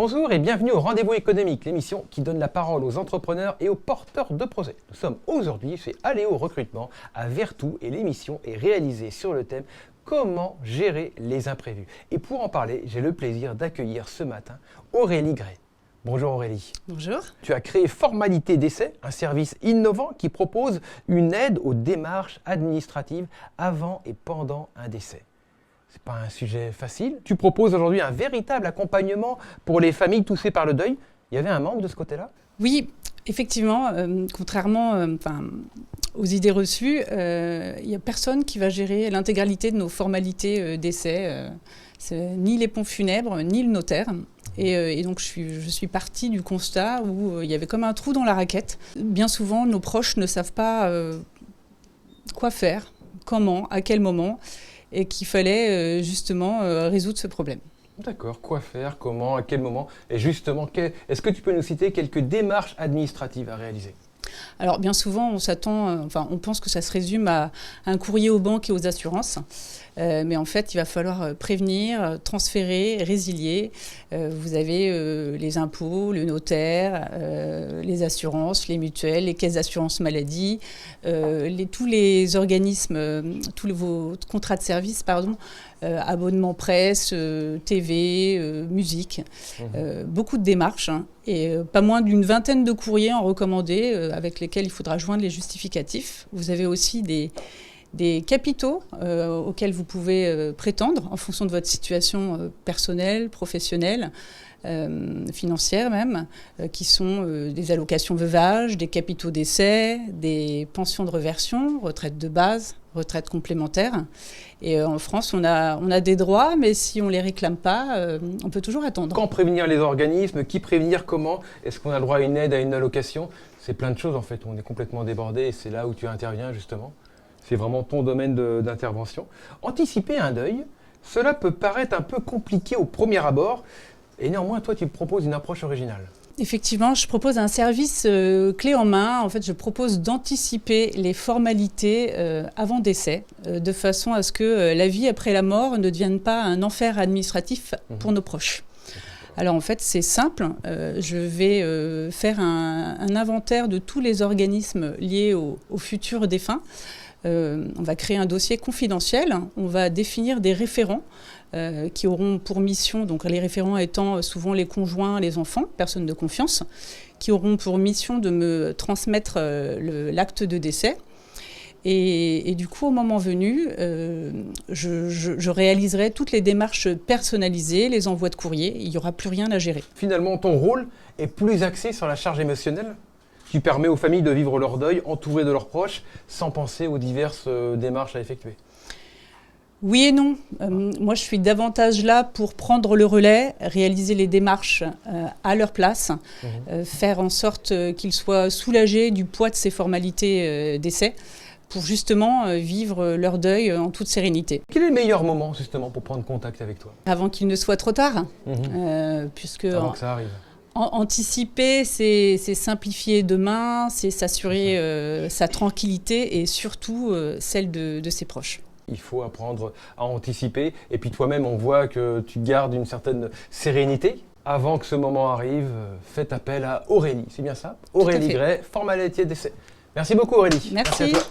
Bonjour et bienvenue au Rendez-vous économique, l'émission qui donne la parole aux entrepreneurs et aux porteurs de projets. Nous sommes aujourd'hui chez Aléo Recrutement à Vertou et l'émission est réalisée sur le thème comment gérer les imprévus. Et pour en parler, j'ai le plaisir d'accueillir ce matin Aurélie Gray. Bonjour Aurélie. Bonjour. Tu as créé Formalité d'essai, un service innovant qui propose une aide aux démarches administratives avant et pendant un décès. Ce n'est pas un sujet facile. Tu proposes aujourd'hui un véritable accompagnement pour les familles touchées par le deuil. Il y avait un manque de ce côté-là ? Oui, effectivement, contrairement aux idées reçues, il n'y a personne qui va gérer l'intégralité de nos formalités d'essai. Ni les pompes funèbres, ni le notaire. Et donc je suis partie du constat où il y avait comme un trou dans la raquette. Bien souvent, nos proches ne savent pas quoi faire, comment, à quel moment, et qu'il fallait justement résoudre ce problème. D'accord, quoi faire, comment, à quel moment, et justement, est-ce que tu peux nous citer quelques démarches administratives à réaliser ? Alors bien souvent, on pense que ça se résume à un courrier aux banques et aux assurances. Mais en fait, il va falloir prévenir, transférer, résilier. Vous avez les impôts, le notaire, les assurances, les mutuelles, les caisses d'assurance maladie, tous les organismes, vos contrats de service, abonnement presse, TV, musique. Beaucoup de démarches et pas moins d'une vingtaine de courriers en recommandé avec lesquels il faudra joindre les justificatifs. Vous avez aussi des capitaux auxquels vous pouvez prétendre en fonction de votre situation personnelle, professionnelle, financière même, qui sont des allocations veuvage, des capitaux d'essai, des pensions de réversion, retraite de base, retraite complémentaire. Et en France, on a des droits, mais si on ne les réclame pas, on peut toujours attendre. Quand prévenir les organismes ? Qui prévenir ? Comment ? Est-ce qu'on a le droit à une aide, à une allocation ? C'est plein de choses en fait, on est complètement débordé et c'est là où tu interviens justement. C'est vraiment ton domaine d'intervention. Anticiper un deuil, cela peut paraître un peu compliqué au premier abord, et néanmoins, toi, tu proposes une approche originale. Effectivement, je propose un service clé en main. En fait, je propose d'anticiper les formalités avant décès, de façon à ce que la vie après la mort ne devienne pas un enfer administratif pour nos proches. Alors en fait, c'est simple. Je vais faire un inventaire de tous les organismes liés aux futurs défunts. On va créer un dossier confidentiel, on va définir des référents qui auront pour mission, donc les référents étant souvent les conjoints, les enfants, personnes de confiance, qui auront pour mission de me transmettre l'acte de décès. Et du coup, au moment venu, je réaliserai toutes les démarches personnalisées, les envois de courrier, il n'y aura plus rien à gérer. Finalement, ton rôle est plus axé sur la charge émotionnelle ? Qui permet aux familles de vivre leur deuil entourées de leurs proches sans penser aux diverses démarches à effectuer. Oui et non. Moi, je suis davantage là pour prendre le relais, réaliser les démarches à leur place, faire en sorte qu'ils soient soulagés du poids de ces formalités d'essai pour justement vivre leur deuil en toute sérénité. Quel est le meilleur moment justement pour prendre contact avec toi ? Avant qu'il ne soit trop tard, puisque... Avant que ça arrive. Anticiper, c'est simplifier demain, c'est s'assurer sa tranquillité et surtout celle de ses proches. Il faut apprendre à anticiper et puis toi-même on voit que tu gardes une certaine sérénité. Avant que ce moment arrive, faites appel à Aurélie, c'est bien ça ? Aurélie Gray, Formalité d'essai. Merci beaucoup Aurélie. Merci à toi.